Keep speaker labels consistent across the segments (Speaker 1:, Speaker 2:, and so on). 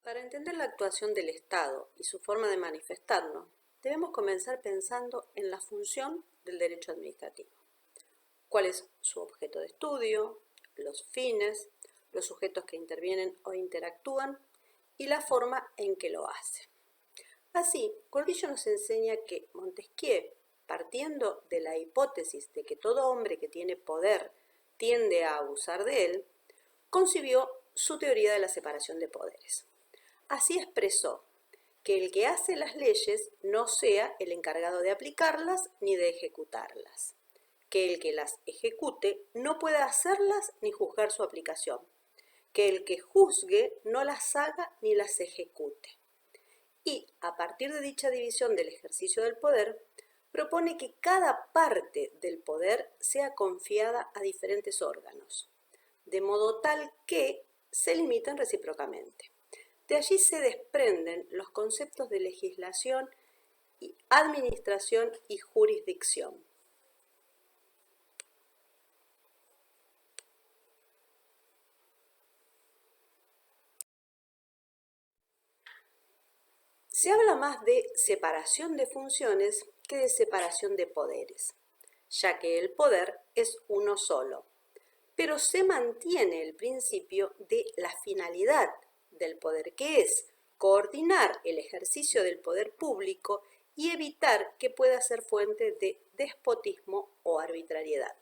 Speaker 1: Para entender la actuación del Estado y su forma de manifestarnos, debemos comenzar pensando en la función del derecho administrativo. ¿Cuál es su objeto de estudio, los fines, los sujetos que intervienen o interactúan y la forma en que lo hace? Así, Gordillo nos enseña que Montesquieu, partiendo de la hipótesis de que todo hombre que tiene poder tiende a abusar de él, concibió su teoría de la separación de poderes. Así expresó que el que hace las leyes no sea el encargado de aplicarlas ni de ejecutarlas, que el que las ejecute no pueda hacerlas ni juzgar su aplicación, que el que juzgue no las haga ni las ejecute. Y, a partir de dicha división del ejercicio del poder, propone que cada parte del poder sea confiada a diferentes órganos, de modo tal que se limiten recíprocamente. De allí se desprenden los conceptos de legislación, administración y jurisdicción. Se habla más de separación de funciones que de separación de poderes, ya que el poder es uno solo, pero se mantiene el principio de la finalidad del poder, que es coordinar el ejercicio del poder público y evitar que pueda ser fuente de despotismo o arbitrariedad.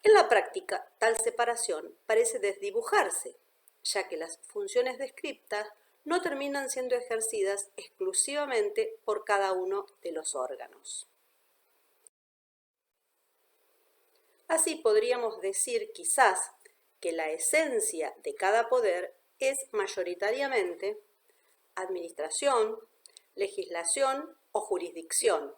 Speaker 1: En la práctica, tal separación parece desdibujarse, ya que las funciones descriptas no terminan siendo ejercidas exclusivamente por cada uno de los órganos. Así podríamos decir quizás que la esencia de cada poder es mayoritariamente administración, legislación o jurisdicción,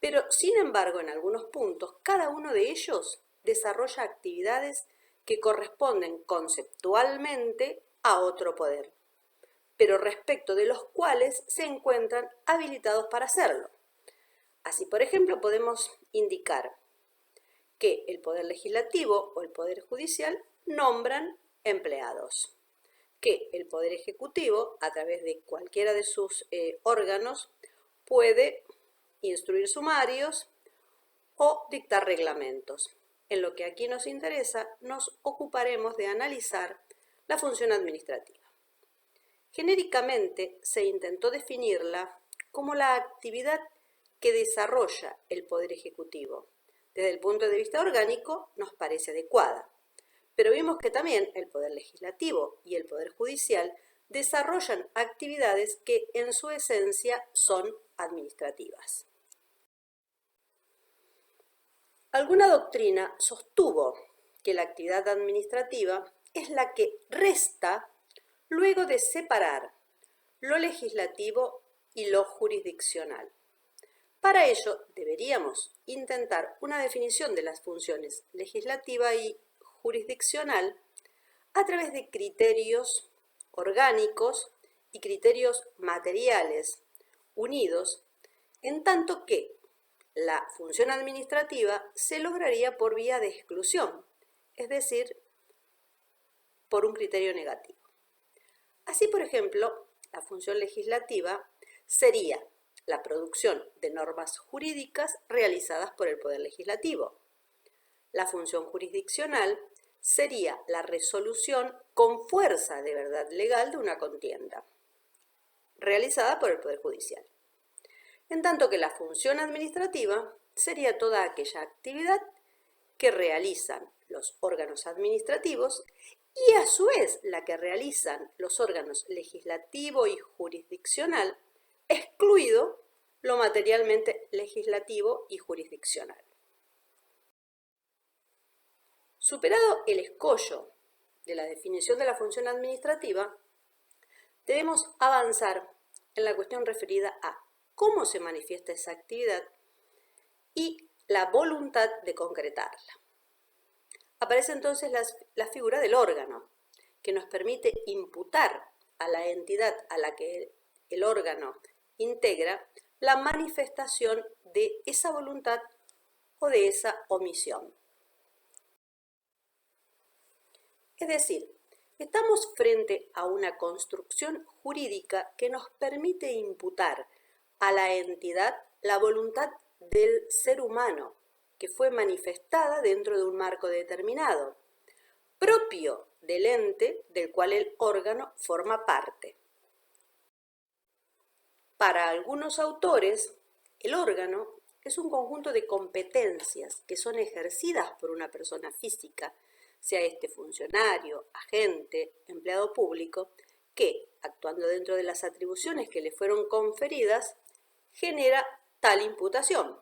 Speaker 1: pero sin embargo en algunos puntos cada uno de ellos desarrolla actividades que corresponden conceptualmente a otro poder, pero respecto de los cuales se encuentran habilitados para hacerlo. Así, por ejemplo, podemos indicar que el Poder Legislativo o el Poder Judicial nombran empleados, que el Poder Ejecutivo, a través de cualquiera de sus órganos, puede instruir sumarios o dictar reglamentos. En lo que aquí nos interesa, nos ocuparemos de analizar la función administrativa. Genéricamente se intentó definirla como la actividad que desarrolla el Poder Ejecutivo. Desde el punto de vista orgánico nos parece adecuada, pero vimos que también el Poder Legislativo y el Poder Judicial desarrollan actividades que en su esencia son administrativas. Alguna doctrina sostuvo que la actividad administrativa es la que resta luego de separar lo legislativo y lo jurisdiccional. Para ello deberíamos intentar una definición de las funciones legislativa y jurisdiccional a través de criterios orgánicos y criterios materiales unidos, en tanto que la función administrativa se lograría por vía de exclusión, es decir, por un criterio negativo. Así, por ejemplo, la función legislativa sería la producción de normas jurídicas realizadas por el Poder Legislativo. La función jurisdiccional sería la resolución con fuerza de verdad legal de una contienda, realizada por el Poder Judicial. En tanto que la función administrativa sería toda aquella actividad que realizan los órganos administrativos y a su vez la que realizan los órganos legislativo y jurisdiccional, excluido lo materialmente legislativo y jurisdiccional. Superado el escollo de la definición de la función administrativa, debemos avanzar en la cuestión referida a cómo se manifiesta esa actividad y la voluntad de concretarla. Aparece entonces la figura del órgano, que nos permite imputar a la entidad a la que el órgano integra la manifestación de esa voluntad o de esa omisión. Es decir, Estamos frente a una construcción jurídica que nos permite imputar a la entidad la voluntad del ser humano, que fue manifestada dentro de un marco determinado, propio del ente del cual el órgano forma parte. Para algunos autores, el órgano es un conjunto de competencias que son ejercidas por una persona física, sea este funcionario, agente, empleado público, que, actuando dentro de las atribuciones que le fueron conferidas, genera tal imputación.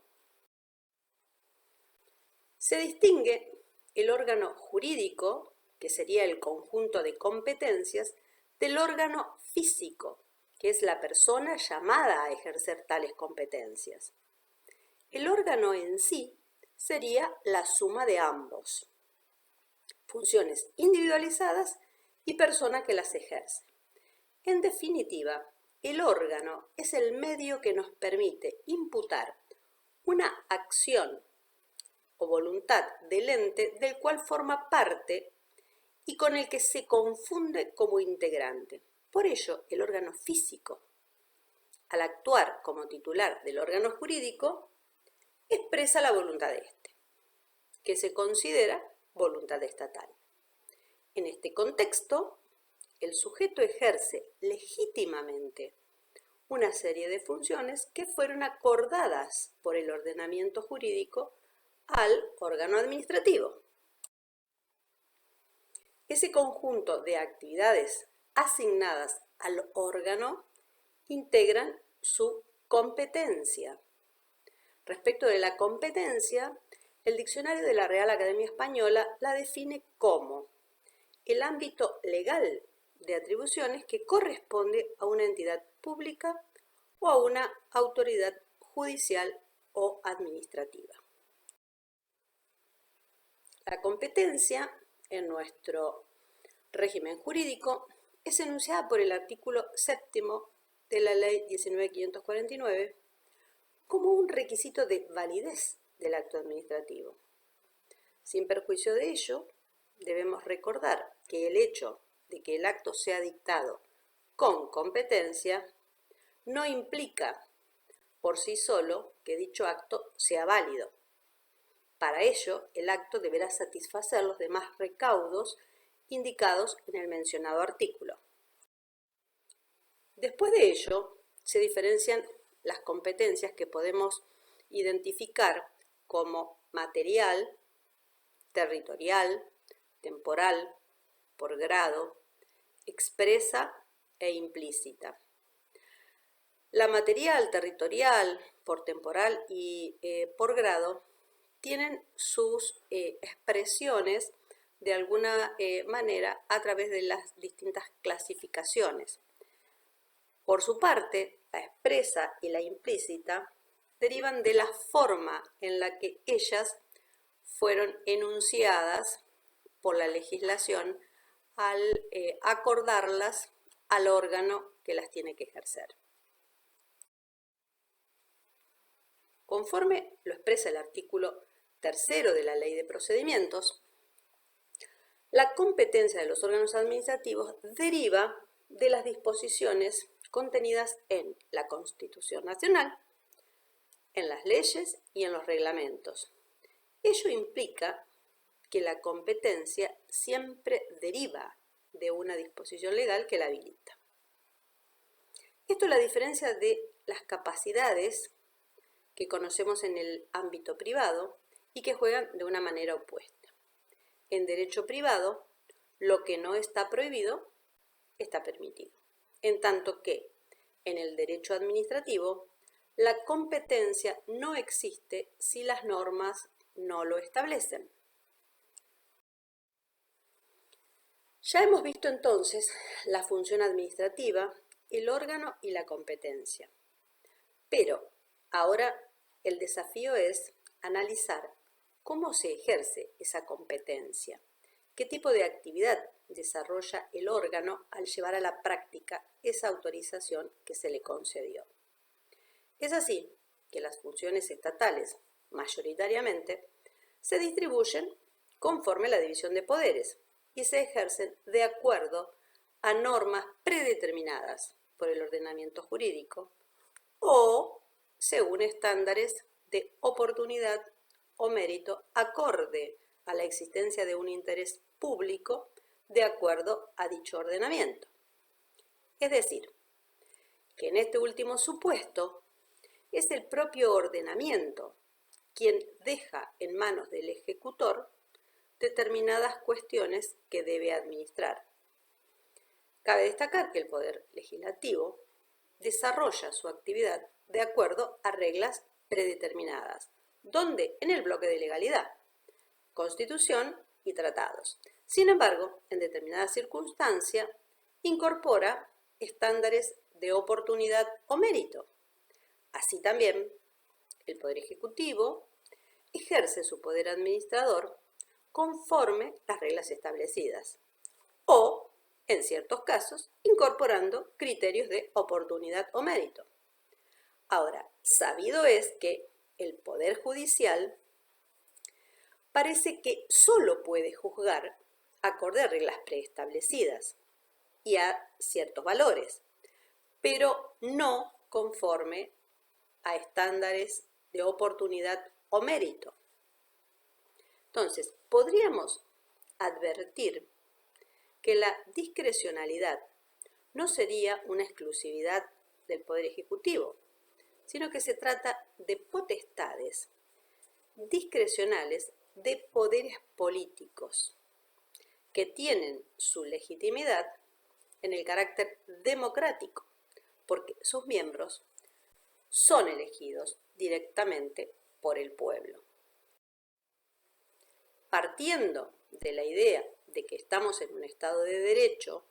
Speaker 1: Se distingue el órgano jurídico, que sería el conjunto de competencias, del órgano físico, que es la persona llamada a ejercer tales competencias. El órgano en sí sería la suma de ambos, funciones individualizadas y persona que las ejerce. En definitiva, el órgano es el medio que nos permite imputar una acción o voluntad del ente del cual forma parte y con el que se confunde como integrante. Por ello, el órgano físico, al actuar como titular del órgano jurídico, expresa la voluntad de éste, que se considera voluntad estatal. En este contexto, el sujeto ejerce legítimamente una serie de funciones que fueron acordadas por el ordenamiento jurídico al órgano administrativo. Ese conjunto de actividades asignadas al órgano integran su competencia. Respecto de la competencia, el diccionario de la Real Academia Española la define como el ámbito legal de atribuciones que corresponde a una entidad pública o a una autoridad judicial o administrativa. La competencia en nuestro régimen jurídico es enunciada por el artículo 7º de la Ley 19.549 como un requisito de validez del acto administrativo. Sin perjuicio de ello, debemos recordar que el hecho de que el acto sea dictado con competencia no implica por sí solo que dicho acto sea válido. Para ello, el acto deberá satisfacer los demás recaudos indicados en el mencionado artículo. Después de ello, se diferencian las competencias que podemos identificar como material, territorial, temporal, por grado, expresa e implícita. La material, territorial, por temporal y por grado tienen sus expresiones de alguna manera a través de las distintas clasificaciones. Por su parte, la expresa y la implícita derivan de la forma en la que ellas fueron enunciadas por la legislación al acordarlas al órgano que las tiene que ejercer. Conforme lo expresa el artículo 3º de la Ley de Procedimientos, la competencia de los órganos administrativos deriva de las disposiciones contenidas en la Constitución Nacional, en las leyes y en los reglamentos. Ello implica que la competencia siempre deriva de una disposición legal que la habilita. Esto la diferencia de las capacidades que conocemos en el ámbito privado y que juegan de una manera opuesta. En derecho privado, lo que no está prohibido está permitido, en tanto que en el derecho administrativo la competencia no existe si las normas no lo establecen. Ya hemos visto entonces la función administrativa, el órgano y la competencia. Pero ahora el desafío es analizar cómo se ejerce esa competencia, qué tipo de actividad desarrolla el órgano al llevar a la práctica esa autorización que se le concedió. Es así que las funciones estatales, mayoritariamente, se distribuyen conforme a la división de poderes y se ejercen de acuerdo a normas predeterminadas por el ordenamiento jurídico o según estándares de oportunidad o mérito acorde a la existencia de un interés público de acuerdo a dicho ordenamiento. Es decir, que en este último supuesto es el propio ordenamiento quien deja en manos del ejecutor determinadas cuestiones que debe administrar. Cabe destacar que el Poder Legislativo desarrolla su actividad de acuerdo a reglas predeterminadas, donde en el bloque de legalidad, Constitución y tratados. Sin embargo, en determinada circunstancia, incorpora estándares de oportunidad o mérito. Así también, el Poder Ejecutivo ejerce su poder administrador conforme las reglas establecidas o, en ciertos casos, incorporando criterios de oportunidad o mérito. Ahora, sabido es que el Poder Judicial parece que solo puede juzgar acorde a reglas preestablecidas y a ciertos valores, pero no conforme a estándares de oportunidad o mérito. Entonces, podríamos advertir que la discrecionalidad no sería una exclusividad del Poder Ejecutivo, sino que se trata de potestades discrecionales de poderes políticos que tienen su legitimidad en el carácter democrático, porque sus miembros son elegidos directamente por el pueblo. Partiendo de la idea de que estamos en un Estado de Derecho,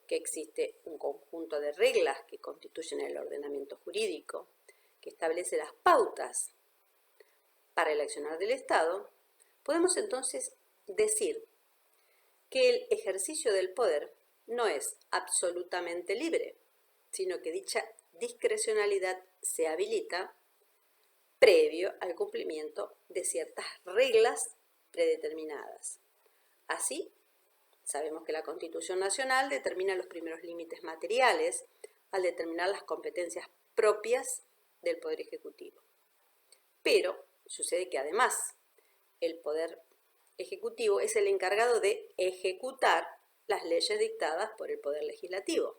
Speaker 1: que existe un conjunto de reglas que constituyen el ordenamiento jurídico, que establece las pautas para el accionar del Estado, podemos entonces decir que el ejercicio del poder no es absolutamente libre, sino que dicha discrecionalidad se habilita previo al cumplimiento de ciertas reglas predeterminadas. Así, sabemos que la Constitución Nacional determina los primeros límites materiales al determinar las competencias propias del Poder Ejecutivo. Pero sucede que además el Poder Ejecutivo es el encargado de ejecutar las leyes dictadas por el Poder Legislativo.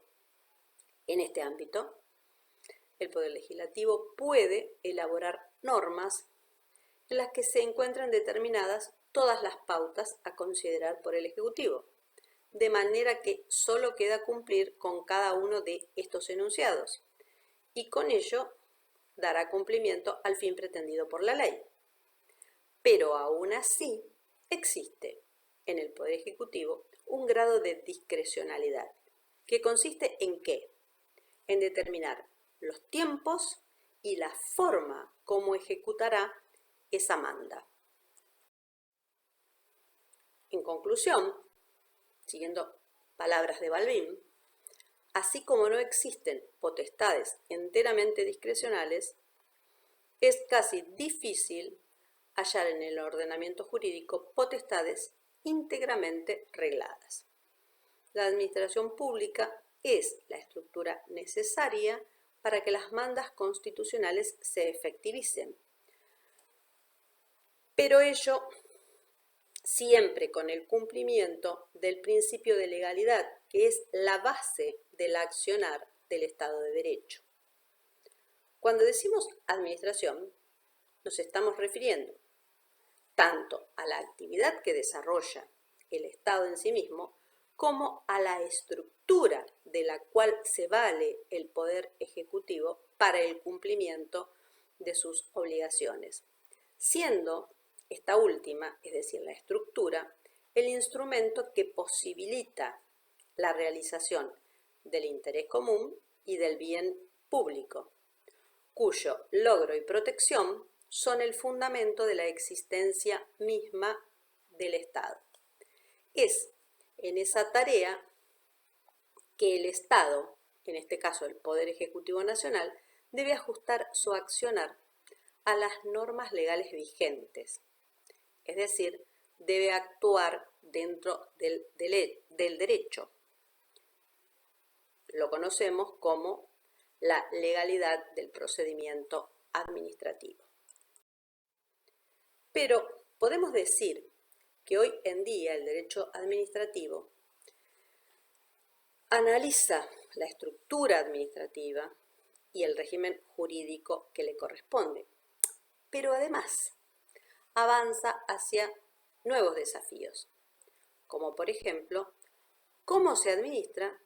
Speaker 1: En este ámbito, el Poder Legislativo puede elaborar normas en las que se encuentran determinadas todas las pautas a considerar por el Ejecutivo, de manera que solo queda cumplir con cada uno de estos enunciados, y con ello dará cumplimiento al fin pretendido por la ley. Pero aún así existe en el Poder Ejecutivo un grado de discrecionalidad, que consiste en ¿qué? En determinar los tiempos y la forma como ejecutará esa manda. En conclusión, siguiendo palabras de Balbín, así como no existen potestades enteramente discrecionales, es casi difícil hallar en el ordenamiento jurídico potestades íntegramente regladas. La administración pública es la estructura necesaria para que las mandas constitucionales se efectivicen, pero ello siempre con el cumplimiento del principio de legalidad, que es la base del accionar del Estado de Derecho. Cuando decimos administración, nos estamos refiriendo tanto a la actividad que desarrolla el Estado en sí mismo, como a la estructura de la cual se vale el Poder Ejecutivo para el cumplimiento de sus obligaciones, siendo esta última, es decir, la estructura, el instrumento que posibilita la realización del interés común y del bien público, cuyo logro y protección son el fundamento de la existencia misma del Estado. Es en esa tarea que el Estado, en este caso el Poder Ejecutivo Nacional, debe ajustar su accionar a las normas legales vigentes, es decir, debe actuar dentro del derecho. Lo conocemos como la legalidad del procedimiento administrativo. Pero podemos decir que hoy en día el derecho administrativo analiza la estructura administrativa y el régimen jurídico que le corresponde, pero además avanza hacia nuevos desafíos, como por ejemplo, cómo se administra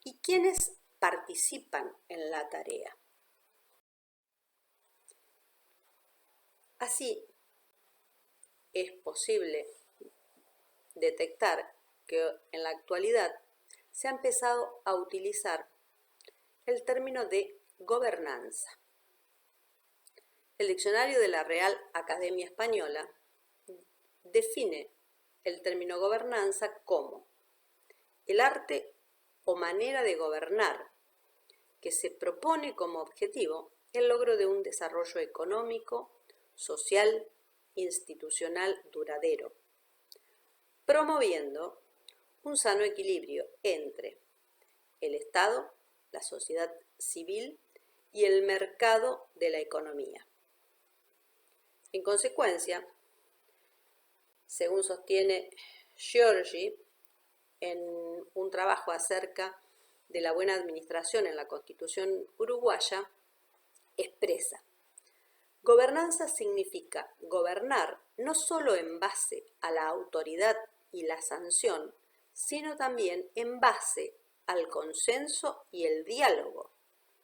Speaker 1: y quiénes participan en la tarea. Así, es posible detectar que en la actualidad se ha empezado a utilizar el término de gobernanza. El diccionario de la Real Academia Española define el término gobernanza como el arte o manera de gobernar que se propone como objetivo el logro de un desarrollo económico, social, institucional duradero, promoviendo un sano equilibrio entre el Estado, la sociedad civil y el mercado de la economía. En consecuencia, según sostiene Giorgi en un trabajo acerca de la buena administración en la Constitución uruguaya, expresa: gobernanza significa gobernar no solo en base a la autoridad y la sanción, sino también en base al consenso y el diálogo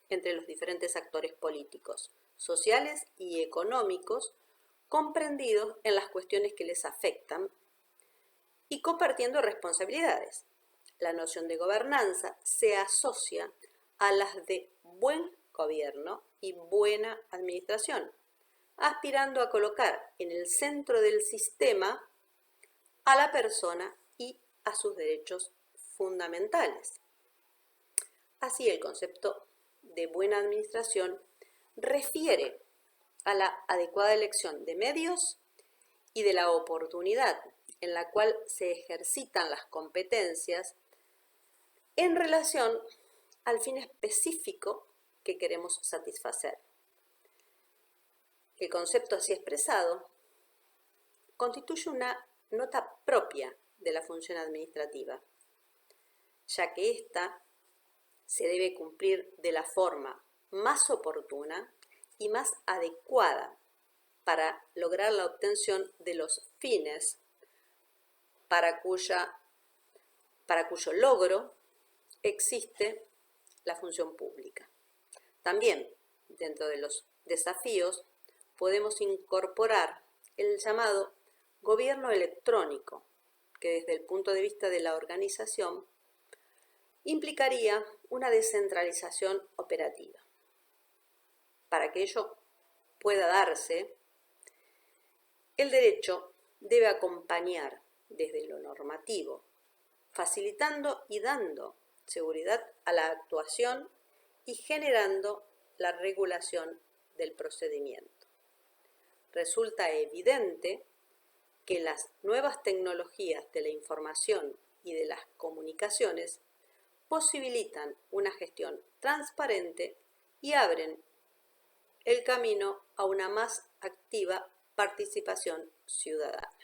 Speaker 1: entre los diferentes actores políticos, sociales y económicos comprendidos en las cuestiones que les afectan y compartiendo responsabilidades. La noción de gobernanza se asocia a las de buen gobierno y buena administración, aspirando a colocar en el centro del sistema a la persona y a sus derechos fundamentales. Así, el concepto de buena administración refiere a la adecuada elección de medios y de la oportunidad en la cual se ejercitan las competencias en relación al fin específico que queremos satisfacer. El concepto así expresado constituye una nota propia de la función administrativa, ya que ésta se debe cumplir de la forma más oportuna y más adecuada para lograr la obtención de los fines para cuyo logro existe la función pública. También, dentro de los desafíos, podemos incorporar el llamado gobierno electrónico, que desde el punto de vista de la organización implicaría una descentralización operativa. Para que ello pueda darse, el derecho debe acompañar desde lo normativo, facilitando y dando seguridad a la actuación y generando la regulación del procedimiento. Resulta evidente que las nuevas tecnologías de la información y de las comunicaciones posibilitan una gestión transparente y abren el camino a una más activa participación ciudadana.